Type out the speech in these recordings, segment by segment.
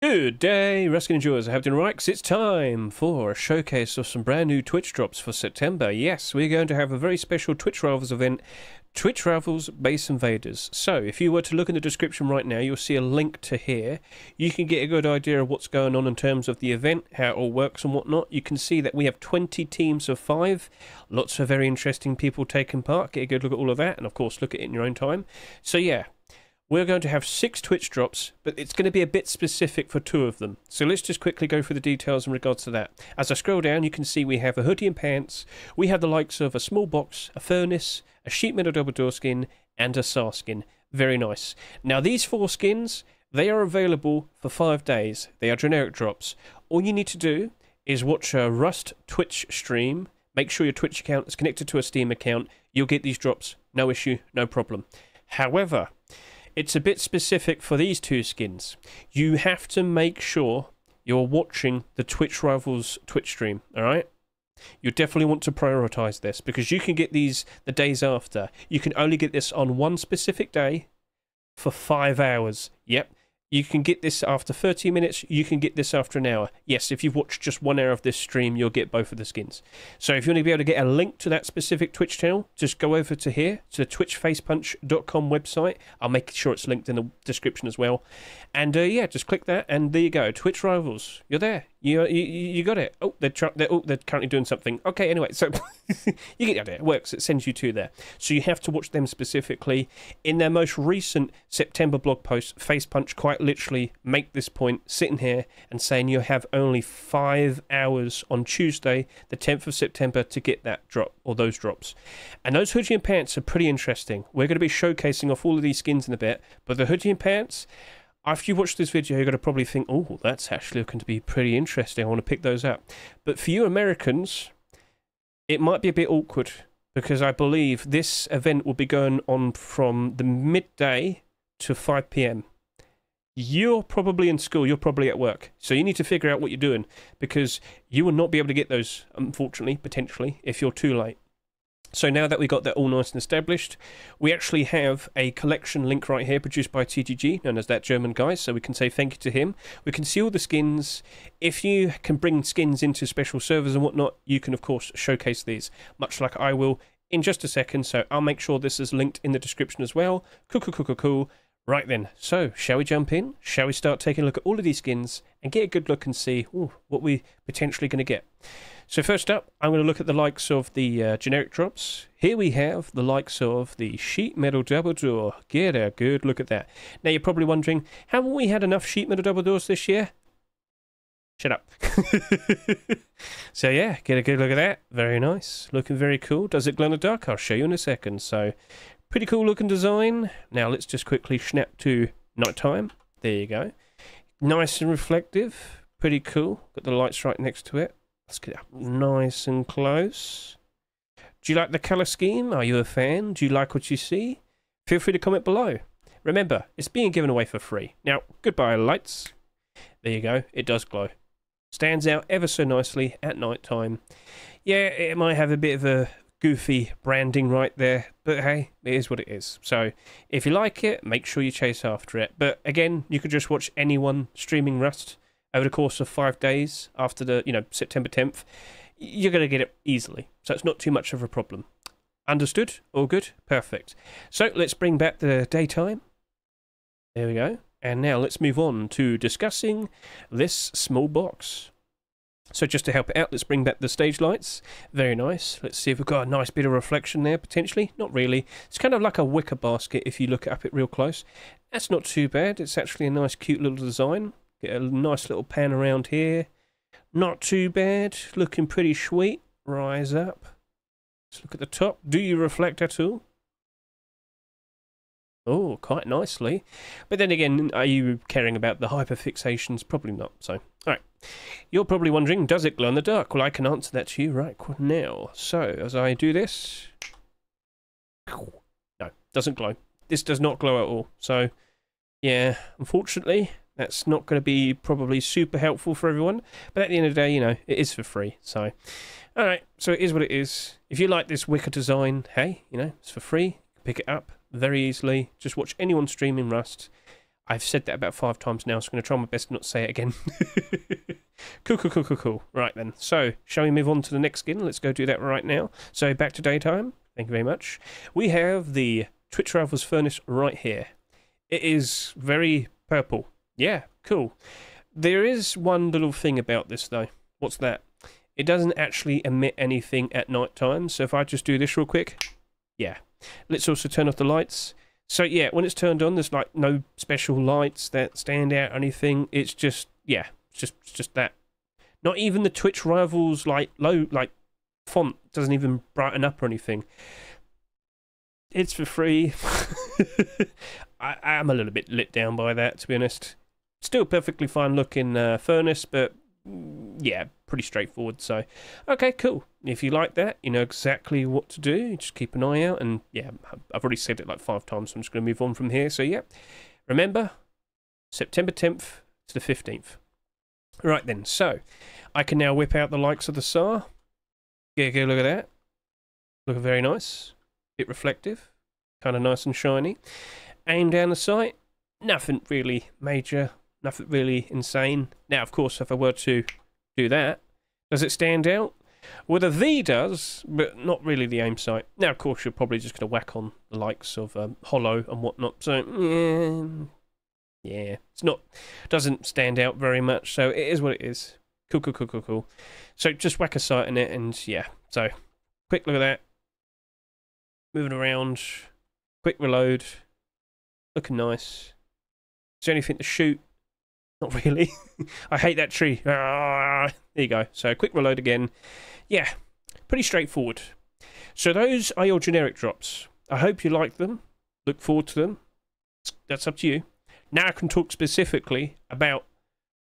Good day, Ruskin enjoyers. I have been right, 'cause it's time for a showcase of some brand new Twitch drops for September. Yes, we're going to have a very special Twitch Rivals event, Twitch Rivals Base Invaders. So, if you were to look in the description right now, you'll see a link to here. You can get a good idea of what's going on in terms of the event, how it all works and whatnot. You can see that we have 20 teams of 5. Lots of very interesting people taking part. Get a good look at all of that, and of course, look at it in your own time. So, yeah. We're going to have 6 Twitch drops, but it's going to be a bit specific for 2 of them. So let's just quickly go through the details in regards to that. As I scroll down, you can see we have a hoodie and pants. We have the likes of a small box, a furnace, a sheet metal double door skin, and a SAR skin. Very nice. Now these 4 skins, they are available for 5 days. They are generic drops. All you need to do is watch a Rust Twitch stream. Make sure your Twitch account is connected to a Steam account. You'll get these drops. No issue, no problem. However, it's a bit specific for these 2 skins. You have to make sure you're watching the Twitch Rivals Twitch stream, alright? You definitely want to prioritize this, because you can get these the days after. You can only get this on one specific day for 5 hours. Yep. You can get this after 30 minutes, you can get this after an hour. Yes, if you've watched just 1 hour of this stream, you'll get both of the skins. So if you want to be able to get a link to that specific Twitch channel, just go over to here, to the twitchfacepunch.com website. I'll make sure it's linked in the description as well. And yeah, just click that, and there you go. Twitch Rivals, you're there. You got it. Oh, they're currently doing something. Okay, anyway, so you get the idea. It works. It sends you to there. So you have to watch them specifically. In their most recent September blog post, Facepunch quite literally make this point, sitting here and saying you have only 5 hours on Tuesday, the 10th of September, to get that drop, or those drops. And those hoodie and pants are pretty interesting. We're going to be showcasing off all of these skins in a bit, but the hoodie and pants, after you watch this video, you're going to probably think, oh, that's actually looking to be pretty interesting. I want to pick those up. But for you Americans, it might be a bit awkward, because I believe this event will be going on from the midday to 5 PM. You're probably in school, you're probably at work. So you need to figure out what you're doing, because you will not be able to get those, unfortunately, potentially, if you're too late. So now that we got that all nice and established, we actually have a collection link right here produced by TGG, known as That German Guy, so we can say thank you to him. We can see all the skins. If you can bring skins into special servers and whatnot, you can of course showcase these, much like I will in just a second, so I'll make sure this is linked in the description as well. Cool. Right then, so shall we jump in? Shall we start taking a look at all of these skins and get a good look and see what we're potentially going to get? So first up, I'm going to look at the likes of the generic drops. Here we have the likes of the sheet metal double door. Get a good look at that. Now you're probably wondering, haven't we had enough sheet metal double doors this year? Shut up. So yeah, get a good look at that. Very nice. Looking very cool. Does it glow in the dark? I'll show you in a second. So pretty cool looking design. Now let's just quickly snap to nighttime. There you go. Nice and reflective. Pretty cool. Got the lights right next to it. Let's get up nice and close. Do you like the colour scheme? Are you a fan? Do you like what you see? Feel free to comment below. Remember, it's being given away for free. Now, goodbye lights. There you go. It does glow. Stands out ever so nicely at night time. Yeah, it might have a bit of a goofy branding right there, but hey, it is what it is. So if you like it, make sure you chase after it. But again, you could just watch anyone streaming Rust over the course of 5 days after the, September 10th. You're going to get it easily, so it's not too much of a problem. Understood? All good? Perfect. So let's bring back the daytime. There we go. And now let's move on to discussing this small box. So just to help it out, let's bring back the stage lights. Very nice. Let's see if we've got a nice bit of reflection there, potentially. Not really. It's kind of like a wicker basket if you look up it real close. That's not too bad. It's actually a nice, cute little design. Get a nice little pan around here. Not too bad. Looking pretty sweet. Rise up. Let's look at the top. Do you reflect at all? Oh, quite nicely. But then again, are you caring about the hyperfixations? Probably not. So, alright. You're probably wondering, does it glow in the dark? Well, I can answer that to you right now. So, as I do this... No, doesn't glow. This does not glow at all. So, yeah, unfortunately, that's not going to be probably super helpful for everyone. But at the end of the day, it is for free. So, alright, so it is what it is. If you like this wicker design, hey, it's for free. Pick it up very easily. Just watch anyone streaming Rust. I've said that about 5 times now, so I'm going to try my best not to say it again. Cool. Right then, so shall we move on to the next skin? Let's go do that right now. So back to daytime. Thank you very much. We have the Twitch Rivals Furnace right here. It is very purple. Yeah, cool. There is one little thing about this though. What's that? It doesn't actually emit anything at night time. So if I just do this real quick, yeah. Let's also turn off the lights. So yeah, when it's turned on, there's like no special lights that stand out or anything. It's just, yeah, it's just that. Not even the Twitch Rivals like font doesn't even brighten up or anything. It's for free. I am a little bit lit down by that, to be honest. Still perfectly fine looking furnace, but yeah, pretty straightforward. So, okay, cool. If you like that, you know exactly what to do. Just keep an eye out. And yeah, I've already said it like 5 times, so I'm just going to move on from here. So yeah, remember, September 10th to the 15th. Right then, so I can now whip out the likes of the SAR. Yeah, go look at that. Looking very nice. Bit reflective. Kind of nice and shiny. Aim down the sight. Nothing really major. Nothing really insane. Now, of course, if I were to do that, does it stand out? Well, the V does, but not really the aim sight. Now, of course, you're probably just going to whack on the likes of Hollow and whatnot. So, yeah, it's not, doesn't stand out very much. So it is what it is. Cool. So just whack a sight in it, and yeah. So quick look at that. Moving around. Quick reload. Looking nice. Is there anything to shoot? Not really. I hate that tree. Ah, there you go. So quick reload again. Yeah, pretty straightforward. So those are your generic drops. I hope you like them. Look forward to them. That's up to you. Now I can talk specifically about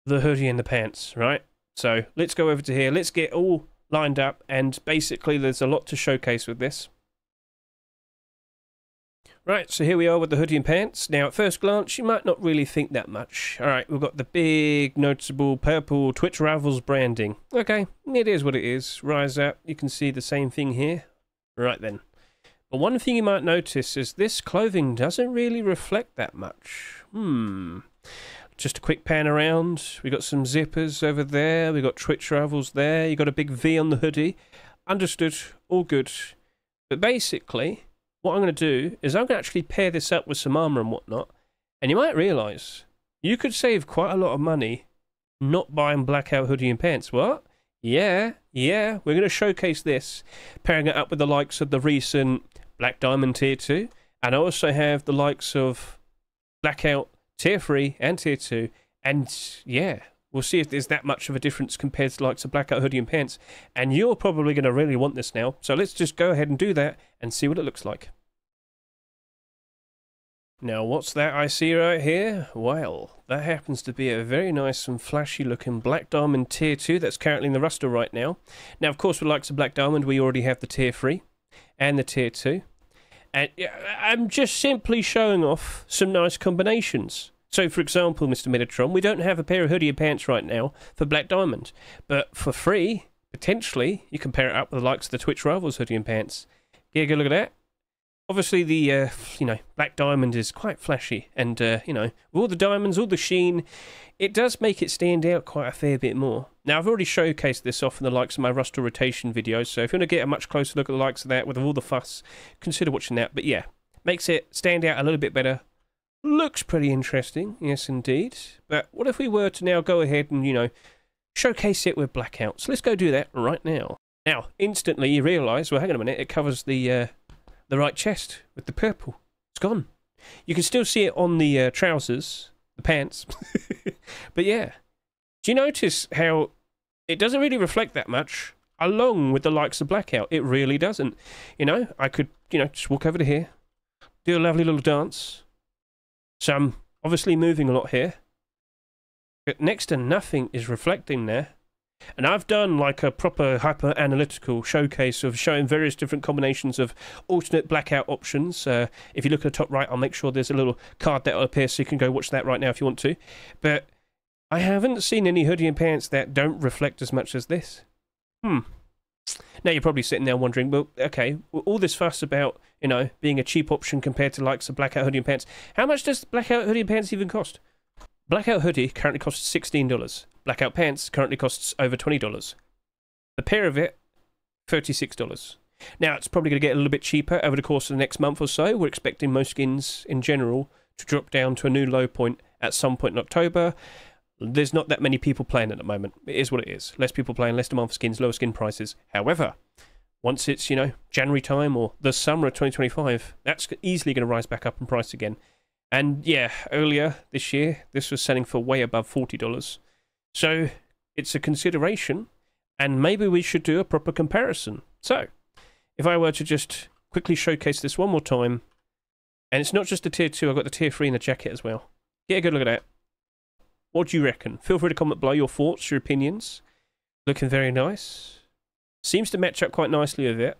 the hoodie and the pants, right? So let's go over to here. Let's get all lined up. And basically there's a lot to showcase with this. Right, so here we are with the hoodie and pants. Now, at first glance, you might not really think that much. All right, we've got the big, noticeable purple Twitch Rivals branding. Okay, it is what it is. Rise up, you can see the same thing here. Right then. But one thing you might notice is this clothing doesn't really reflect that much. Just a quick pan around. We got some zippers over there. We got Twitch Rivals there. You got a big V on the hoodie. Understood, all good. But basically, what I'm going to do is I'm going to actually pair this up with some armor and whatnot. And you might realise, you could save quite a lot of money not buying Blackout hoodie and pants. What? Yeah, we're going to showcase this, pairing it up with the likes of the recent Black Diamond Tier 2. And I also have the likes of Blackout Tier 3 and Tier 2. And yeah, we'll see if there's that much of a difference compared to the likes of Blackout hoodie and pants. And you're probably going to really want this now. So let's just go ahead and do that and see what it looks like. Now, what's that I see right here? Well, that happens to be a very nice and flashy looking Black Diamond Tier 2 that's currently in the roster right now. Now, of course, with the likes of Black Diamond, we already have the Tier 3 and the Tier 2. And I'm just simply showing off some nice combinations. So, for example, Mr. Metatron, we don't have a pair of hoodie and pants right now for Black Diamond. But for free, potentially, you can pair it up with the likes of the Twitch Rivals hoodie and pants. Yeah, go look at that. Obviously, the, Black Diamond is quite flashy. And, with all the diamonds, all the sheen, it does make it stand out quite a fair bit more. Now, I've already showcased this off in the likes of my Rust rotation videos. So if you want to get a much closer look at the likes of that with all the fuss, consider watching that. But yeah, makes it stand out a little bit better. Looks pretty interesting. Yes, indeed. But what if we were to now go ahead and, showcase it with Blackout? So let's go do that right now. Now, instantly you realise, well, hang on a minute, it covers the right chest with the purple. It's gone. You can still see it on the trousers, the pants. But yeah, do you notice how it doesn't really reflect that much along with the likes of Blackout? It really doesn't. I could, just walk over to here, do a lovely little dance. So I'm obviously moving a lot here, but next to nothing is reflecting there. And I've done like a proper hyper-analytical showcase of showing various different combinations of alternate Blackout options. If you look at the top right, I'll make sure there's a little card that will appear so you can go watch that right now if you want to. But I haven't seen any hoodie and pants that don't reflect as much as this. Now you're probably sitting there wondering, well, okay, all this fuss about, you know, being a cheap option compared to likes of Blackout hoodie and pants. How much does Blackout hoodie and pants even cost? Blackout hoodie currently costs $16. Blackout pants currently costs over $20. The pair of it, $36. Now, it's probably going to get a little bit cheaper over the course of the next month or so. We're expecting most skins in general to drop down to a new low point at some point in October. There's not that many people playing at the moment. It is what it is. Less people playing, less demand for skins, lower skin prices. However, once it's, you know, January time or the summer of 2025, that's easily going to rise back up in price again. And yeah, earlier this year, this was selling for way above $40. So it's a consideration, and maybe we should do a proper comparison. So if I were to just quickly showcase this one more time, and it's not just the tier 2, I've got the tier 3 in the jacket as well. Get a good look at that. What do you reckon? Feel free to comment below your thoughts, your opinions. Looking very nice. Seems to match up quite nicely with it.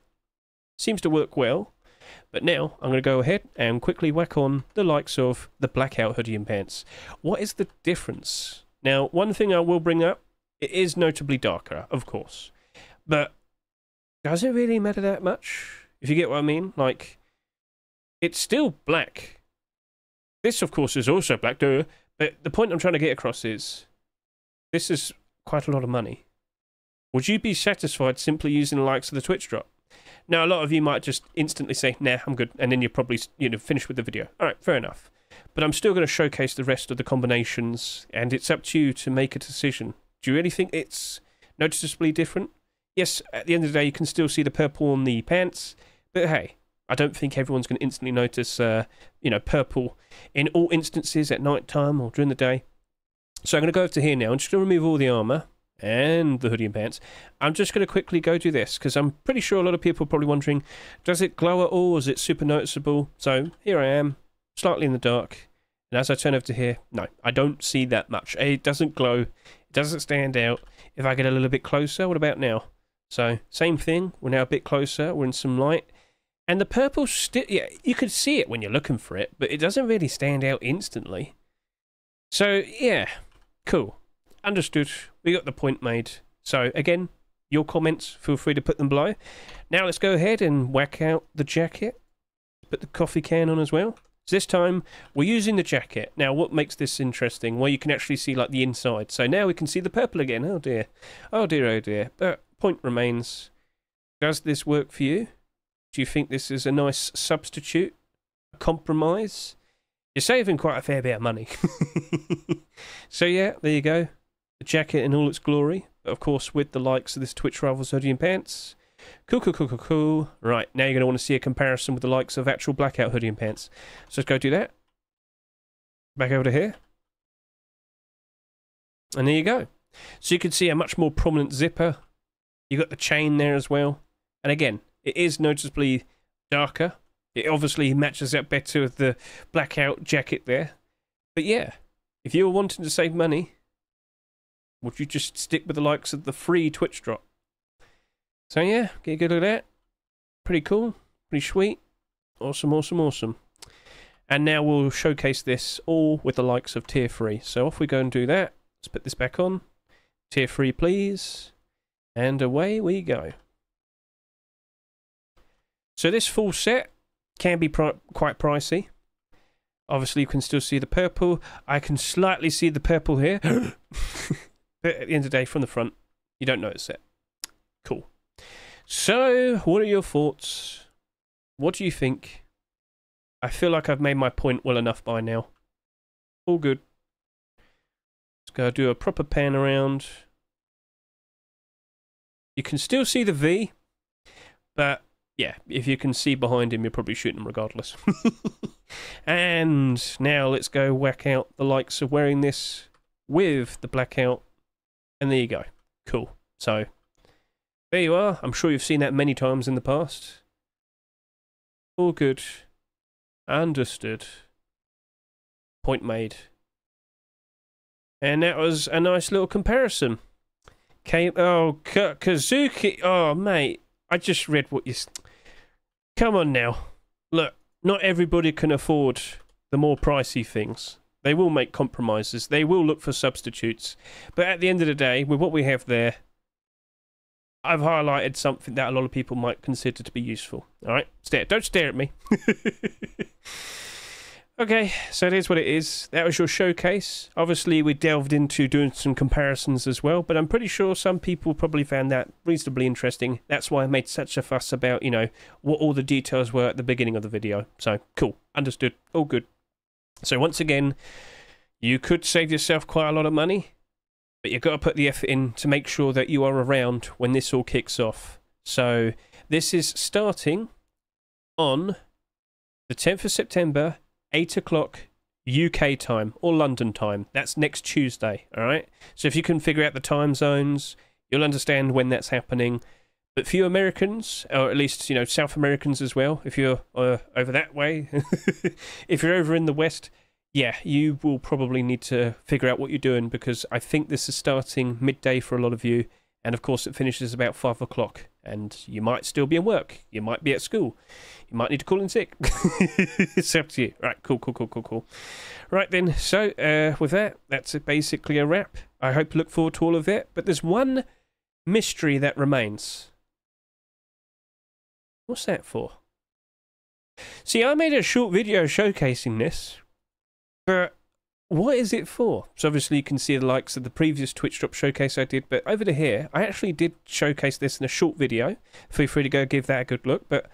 Seems to work well. But now I'm going to go ahead and quickly whack on the likes of the Blackout hoodie and pants. What is the difference? Now, one thing I will bring up, it is notably darker, of course. But does it really matter that much? If you get what I mean? Like, it's still black. This, of course, is also black, duh. But the point I'm trying to get across is, this is quite a lot of money. Would you be satisfied simply using the likes of the Twitch drop? Now, a lot of you might just instantly say, nah, I'm good, and then you're probably, you know, finished with the video. All right, fair enough. But I'm still going to showcase the rest of the combinations, and it's up to you to make a decision. Do you really think it's noticeably different? Yes, at the end of the day, you can still see the purple on the pants, but hey, I don't think everyone's going to instantly notice, you know, purple in all instances at night time or during the day. So I'm going to go over to here now. I'm just going to remove all the armor and the hoodie and pants. I'm just going to quickly go do this because I'm pretty sure a lot of people are probably wondering, does it glow at all? Is it super noticeable? So here I am, slightly in the dark. And as I turn over to here, no, I don't see that much. It doesn't glow. It doesn't stand out. If I get a little bit closer, what about now? So same thing. We're now a bit closer. We're in some light. And the purple, yeah, you could see it when you're looking for it, but it doesn't really stand out instantly. So, yeah, cool. Understood. We got the point made. So, again, your comments, feel free to put them below. Now let's go ahead and whack out the jacket. Put the coffee can on as well. So this time, we're using the jacket. Now, what makes this interesting? Well, you can actually see, like, the inside. So now we can see the purple again. Oh, dear. Oh, dear, oh, dear. But point remains, does this work for you? Do you think this is a nice substitute? A compromise? You're saving quite a fair bit of money. So yeah, there you go. The jacket in all its glory. But of course, with the likes of this Twitch Rivals hoodie and pants. Cool, cool, cool, cool, cool. Right, now you're going to want to see a comparison with the likes of actual Blackout hoodie and pants. So let's go do that. Back over to here. And there you go. So you can see a much more prominent zipper. You got the chain there as well. And again, it is noticeably darker. It obviously matches up better with the Blackout jacket there. But yeah, if you were wanting to save money, would you just stick with the likes of the free Twitch drop? So yeah, get a good look at that. Pretty cool, pretty sweet. Awesome, awesome, awesome. And now we'll showcase this all with the likes of tier 3. So off we go and do that. Let's put this back on. Tier 3, please. And away we go. So this full set can be quite pricey. Obviously, you can still see the purple. I can slightly see the purple here. But at the end of the day, from the front, you don't notice it. Cool. So, what are your thoughts? What do you think? I feel like I've made my point well enough by now. All good. Let's go do a proper pan around. You can still see the V, but yeah, if you can see behind him, you're probably shooting him regardless. And now let's go whack out the likes of wearing this with the Blackout. And there you go. Cool. So, there you are. I'm sure you've seen that many times in the past. All good. Understood. Point made. And that was a nice little comparison. Kazuki. Oh, mate. I just read what you... Come on now. Look, not everybody can afford the more pricey things. They will make compromises. They will look for substitutes. But at the end of the day, with what we have there, I've highlighted something that a lot of people might consider to be useful. All right, don't stare at me. Okay, so it is what it is. That was your showcase. Obviously, we delved into doing some comparisons as well, but I'm pretty sure some people probably found that reasonably interesting. That's why I made such a fuss about, you know, what all the details were at the beginning of the video. So, cool. Understood. All good. So, once again, you could save yourself quite a lot of money, but you've got to put the effort in to make sure that you are around when this all kicks off. So, this is starting on the 10th of September, 8 o'clock UK time or London time. That's next Tuesday, all right? So if you can figure out the time zones, you'll understand when that's happening. But for you Americans, or at least, you know, South Americans as well, if you're over that way, if you're over in the West, yeah, you will probably need to figure out what you're doing, because I think this is starting midday for a lot of you. And of course, it finishes about 5 o'clock, and you might still be in work. You might be at school. You might need to call in sick. It's up to you. Right, cool. Right then, so with that, that's basically a wrap. I hope you look forward to all of it. But there's one mystery that remains. What's that for? See, I made a short video showcasing this, but what is it for? So obviously you can see the likes of the previous Twitch drop showcase I did, but over to here, I actually did showcase this in a short video. Feel free to go give that a good look, but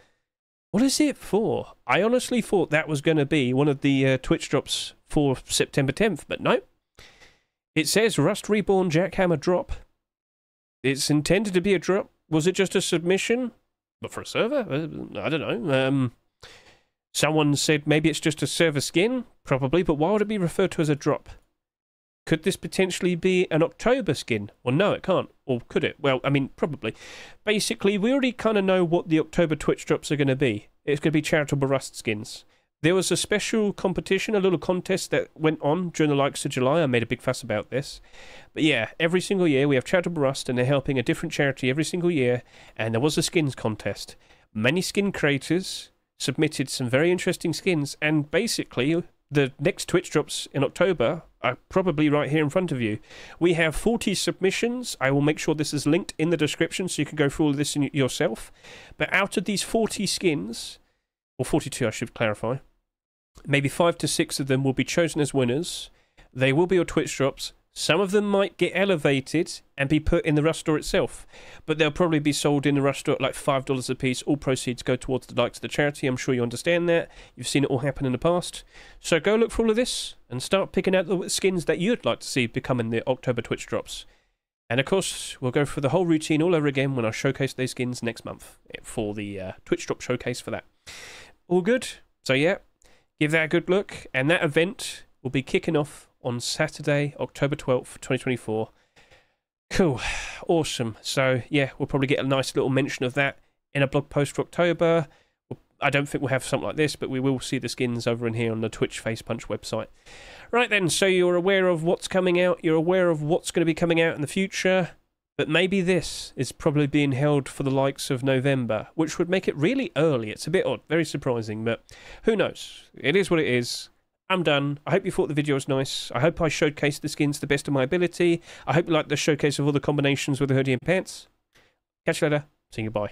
what is it for? I honestly thought that was going to be one of the Twitch drops for September 10th, but no. It says RustReborn Jackhammer drop. It's intended to be a drop. Was it just a submission? But for a server? I don't know. Someone said maybe it's just a server skin, probably, but why would it be referred to as a drop? Could this potentially be an October skin? Well, no, it can't. Or could it? Well, I mean, probably. Basically, we already kind of know what the October Twitch drops are going to be. It's going to be charitable Rust skins. There was a special competition, a little contest that went on during the likes of July. I made a big fuss about this. But yeah, every single year we have charitable Rust, and they're helping a different charity every single year. And there was a skins contest. Many skin creators submitted some very interesting skins, and basically the next Twitch drops in October are probably right here in front of you. We have 40 submissions. I will make sure this is linked in the description so you can go through all of this yourself. But out of these 40 skins, or 42 I should clarify, maybe 5 to 6 of them will be chosen as winners. They will be your Twitch drops. Some of them might get elevated and be put in the Rust store itself, but they'll probably be sold in the Rust store at like $5 a piece. All proceeds go towards the likes of the charity. I'm sure you understand that. You've seen it all happen in the past. So go look for all of this and start picking out the skins that you'd like to see becoming the October Twitch drops. And of course, we'll go through the whole routine all over again when I showcase those skins next month for the Twitch drop showcase for that. All good? So yeah, give that a good look. And that event will be kicking off on Saturday, October 12th, 2024. Cool. Awesome. So, yeah, we'll probably get a nice little mention of that in a blog post for October. I don't think we'll have something like this, but we will see the skins over in here on the Twitch Face Punch website. Right then, so you're aware of what's coming out. You're aware of what's going to be coming out in the future. But maybe this is probably being held for the likes of November, which would make it really early. It's a bit odd, very surprising, but who knows? It is what it is. I'm done. I hope you thought the video was nice. I hope I showcased the skins to the best of my ability. I hope you liked the showcase of all the combinations with the hoodie and pants. Catch you later. See you. Bye.